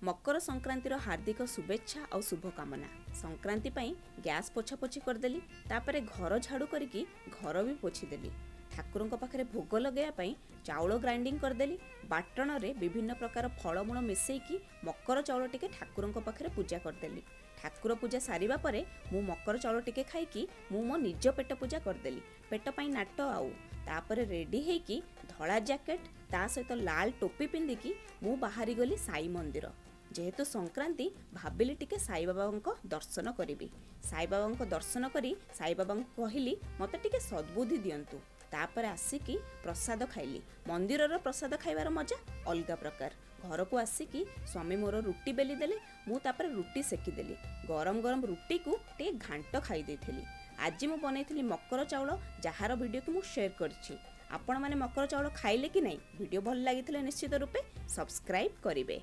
मकर संक्रांतिर हार्दिक शुभेच्छा और शुभकामना। संक्रांति पाई गैस पोछापोछि करदेली, तापरे घर झाड़ू करिकी घर भी पोछीदेली। ठाकुरଙ୍କ पाखरे भोग लगेया चाउल ग्राइंडिंग करदेली। बाटण रे विभिन्न प्रकार फलमूल मिसेइकी मकर चाउल टिके ठाकुरଙ୍କ पाखरे पूजा करदेली। ठाकुर पूजा सारिबा परे मु मकर चाउल टिके खाइकी मु मो निज पेट पूजा करदेली। पेट पाई नाट आउ तापरे रेडी हेइकी धड़ा जैकेट ता सहित लाल टोपी पिंधिकी मु बाहरी गली साई मंदिर। जेहेतु संक्रांति भाबिली टिके साई बाबा दर्शन करी। साई बाबा दर्शन करी साई बाबा कहली मते टिके सद्बुद्धि दियंतु। तापर आसिकी प्रसाद खाइली। मंदिर प्रसाद खाइबार मजा अलगा प्रकार। घर को आसिकी स्वामी मोर रुटी बेली देले, मु तापर रुटी सेकी देली। गरम गरम रुटी को टे घांट खाई देथिली। आज मु बनैथिली मकर चाउल, जार वीडियो को मु शेयर करछि। आपण माने मकर चाउल खाइले कि नहीं? वीडियो भल लागिथिले निश्चित रूपे सब्सक्राइब करिवे।